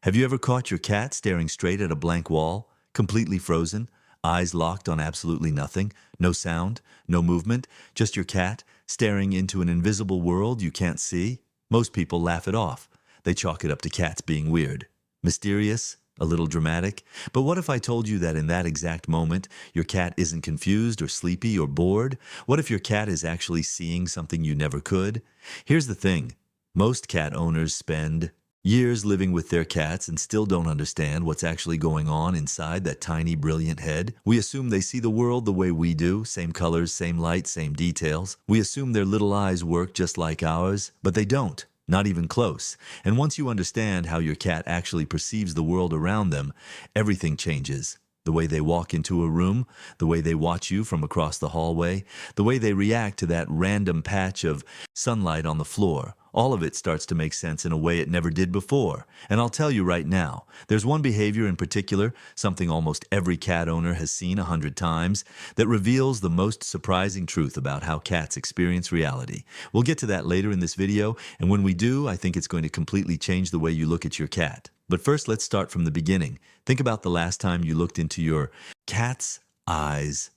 Have you ever caught your cat staring straight at a blank wall, completely frozen, eyes locked on absolutely nothing, no sound, no movement, just your cat staring into an invisible world you can't see? Most people laugh it off. They chalk it up to cats being weird, mysterious, a little dramatic. But what if I told you that in that exact moment, your cat isn't confused or sleepy or bored? What if your cat is actually seeing something you never could? Here's the thing. Most cat owners spend years living with their cats and still don't understand what's actually going on inside that tiny, brilliant head. We assume they see the world the way we do, same colors, same light, same details. We assume their little eyes work just like ours, but they don't. Not even close. And once you understand how your cat actually perceives the world around them, everything changes. The way they walk into a room, the way they watch you from across the hallway, the way they react to that random patch of sunlight on the floor. All of it starts to make sense in a way it never did before. And I'll tell you right now, there's one behavior in particular, something almost every cat owner has seen 100 times, that reveals the most surprising truth about how cats experience reality. We'll get to that later in this video, and when we do, I think it's going to completely change the way you look at your cat. But first, let's start from the beginning. Think about the last time you looked into your cat's eyes.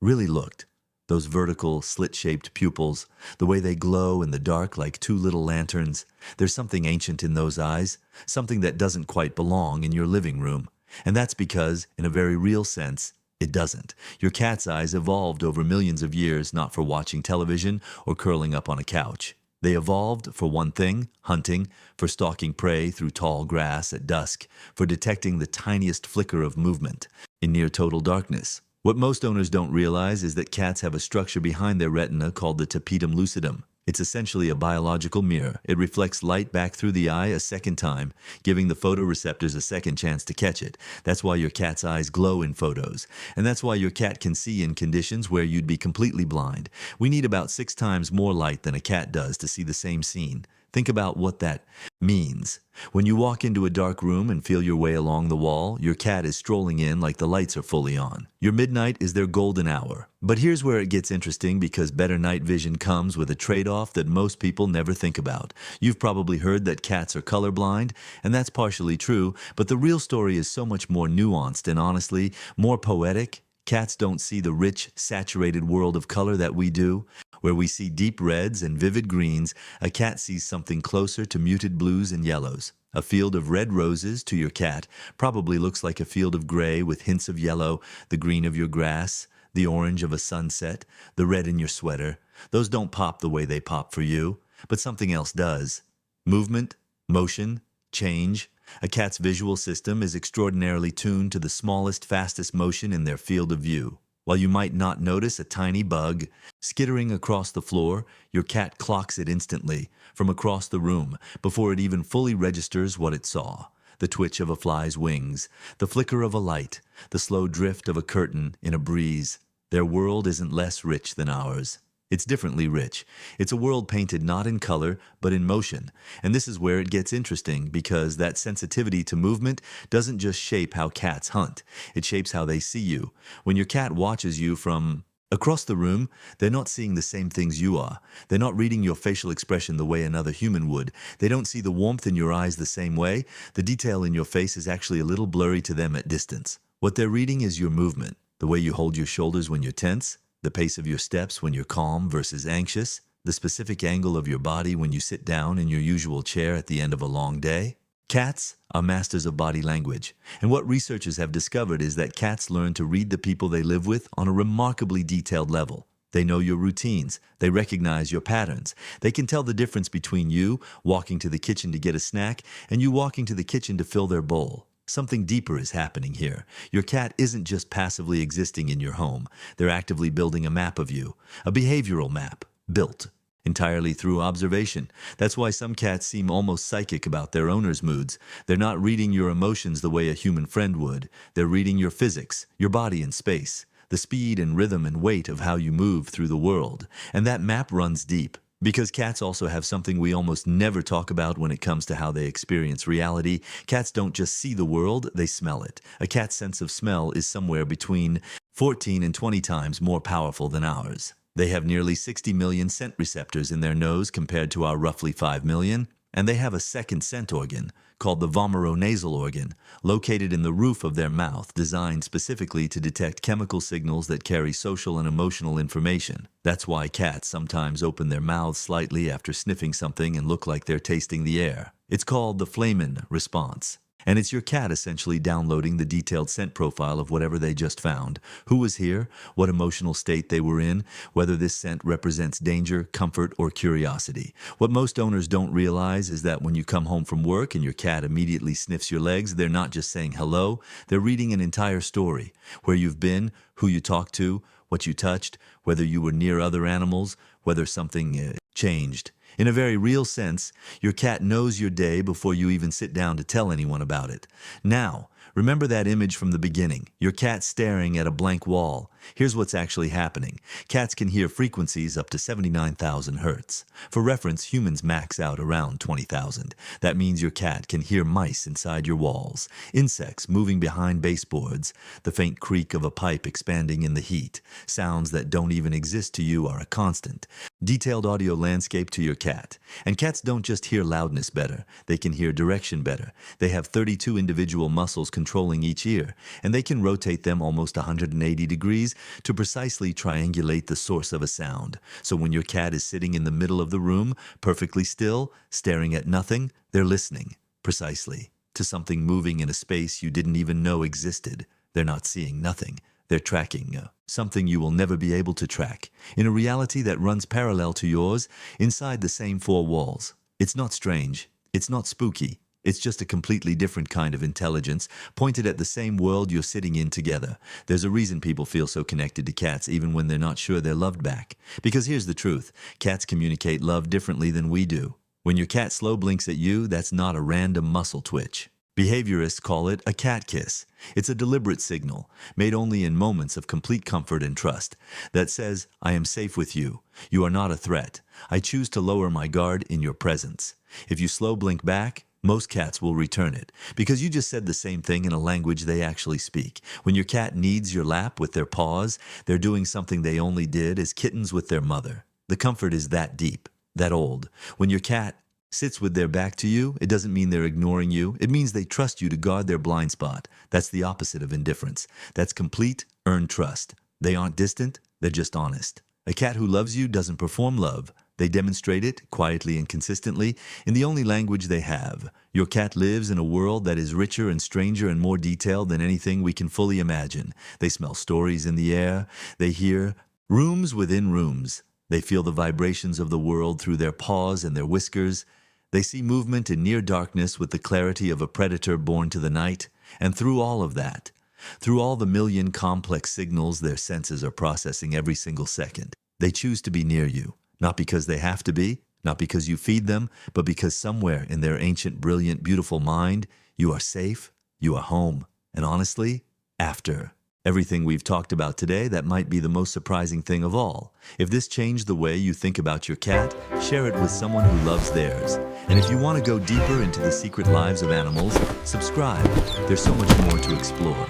Really looked. Those vertical, slit-shaped pupils, the way they glow in the dark like two little lanterns. There's something ancient in those eyes, something that doesn't quite belong in your living room. And that's because, in a very real sense, it doesn't. Your cat's eyes evolved over millions of years, not for watching television or curling up on a couch. They evolved, for one thing, hunting, for stalking prey through tall grass at dusk, for detecting the tiniest flicker of movement in near total darkness. What most owners don't realize is that cats have a structure behind their retina called the tapetum lucidum. It's essentially a biological mirror. It reflects light back through the eye a second time, giving the photoreceptors a second chance to catch it. That's why your cat's eyes glow in photos. And that's why your cat can see in conditions where you'd be completely blind. We need about 6 times more light than a cat does to see the same scene. Think about what that means. When you walk into a dark room and feel your way along the wall, your cat is strolling in like the lights are fully on. Your midnight is their golden hour. But here's where it gets interesting, because better night vision comes with a trade-off that most people never think about. You've probably heard that cats are colorblind, and that's partially true, but the real story is so much more nuanced and honestly, more poetic. Cats don't see the rich, saturated world of color that we do. Where we see deep reds and vivid greens, a cat sees something closer to muted blues and yellows. A field of red roses to your cat probably looks like a field of gray with hints of yellow, the green of your grass, the orange of a sunset, the red in your sweater. Those don't pop the way they pop for you, but something else does. Movement, motion, change. A cat's visual system is extraordinarily tuned to the smallest, fastest motion in their field of view. While you might not notice a tiny bug skittering across the floor, your cat clocks it instantly, from across the room, before it even fully registers what it saw. The twitch of a fly's wings, the flicker of a light, the slow drift of a curtain in a breeze. Their world isn't less rich than ours. It's differently rich. It's a world painted not in color, but in motion. And this is where it gets interesting, because that sensitivity to movement doesn't just shape how cats hunt. It shapes how they see you. When your cat watches you from across the room, they're not seeing the same things you are. They're not reading your facial expression the way another human would. They don't see the warmth in your eyes the same way. The detail in your face is actually a little blurry to them at distance. What they're reading is your movement, the way you hold your shoulders when you're tense, the pace of your steps when you're calm versus anxious, the specific angle of your body when you sit down in your usual chair at the end of a long day. Cats are masters of body language, and what researchers have discovered is that cats learn to read the people they live with on a remarkably detailed level. They know your routines. They recognize your patterns. They can tell the difference between you walking to the kitchen to get a snack and you walking to the kitchen to fill their bowl. Something deeper is happening here. Your cat isn't just passively existing in your home. They're actively building a map of you, a behavioral map, built entirely through observation. That's why some cats seem almost psychic about their owner's moods. They're not reading your emotions the way a human friend would. They're reading your physics, your body in space, the speed and rhythm and weight of how you move through the world. And that map runs deep. Because cats also have something we almost never talk about when it comes to how they experience reality. Cats don't just see the world, they smell it. A cat's sense of smell is somewhere between 14 and 20 times more powerful than ours. They have nearly 60 million scent receptors in their nose compared to our roughly 5 million, and they have a second scent organ called the vomeronasal organ, located in the roof of their mouth, designed specifically to detect chemical signals that carry social and emotional information. That's why cats sometimes open their mouths slightly after sniffing something and look like they're tasting the air. It's called the Flamen response. And it's your cat essentially downloading the detailed scent profile of whatever they just found, who was here, what emotional state they were in, whether this scent represents danger, comfort, or curiosity. What most owners don't realize is that when you come home from work and your cat immediately sniffs your legs, they're not just saying hello, they're reading an entire story. Where you've been, who you talked to, what you touched, whether you were near other animals, whether something changed. In a very real sense, your cat knows your day before you even sit down to tell anyone about it. Now, remember that image from the beginning, your cat staring at a blank wall. Here's what's actually happening. Cats can hear frequencies up to 79,000 hertz. For reference, humans max out around 20,000. That means your cat can hear mice inside your walls, insects moving behind baseboards, the faint creak of a pipe expanding in the heat. Sounds that don't even exist to you are a constant. Detailed audio landscape to your cat. And cats don't just hear loudness better, they can hear direction better. They have 32 individual muscles controlling each ear, and they can rotate them almost 180 degrees to precisely triangulate the source of a sound. So when your cat is sitting in the middle of the room, perfectly still, staring at nothing, they're listening, precisely, to something moving in a space you didn't even know existed. They're not seeing nothing. They're tracking something you will never be able to track, in a reality that runs parallel to yours, inside the same four walls. It's not strange. It's not spooky. It's just a completely different kind of intelligence, pointed at the same world you're sitting in together. There's a reason people feel so connected to cats even when they're not sure they're loved back. Because here's the truth, cats communicate love differently than we do. When your cat slow blinks at you, that's not a random muscle twitch. Behaviorists call it a cat kiss. It's a deliberate signal, made only in moments of complete comfort and trust, that says, I am safe with you. You are not a threat. I choose to lower my guard in your presence. If you slow blink back, most cats will return it, because you just said the same thing in a language they actually speak. When your cat needs your lap with their paws, they're doing something they only did as kittens with their mother. The comfort is that deep, that old. When your cat sits with their back to you, it doesn't mean they're ignoring you. It means they trust you to guard their blind spot. That's the opposite of indifference. That's complete, earned trust. They aren't distant, they're just honest. A cat who loves you doesn't perform love. They demonstrate it, quietly and consistently, in the only language they have. Your cat lives in a world that is richer and stranger and more detailed than anything we can fully imagine. They smell stories in the air. They hear rooms within rooms. They feel the vibrations of the world through their paws and their whiskers. They see movement in near darkness with the clarity of a predator born to the night. And through all of that, through all the million complex signals their senses are processing every single second, they choose to be near you. Not because they have to be, not because you feed them, but because somewhere in their ancient, brilliant, beautiful mind, you are safe, you are home, and honestly, after. Everything we've talked about today, that might be the most surprising thing of all. If this changed the way you think about your cat, share it with someone who loves theirs. And if you want to go deeper into the secret lives of animals, subscribe. There's so much more to explore.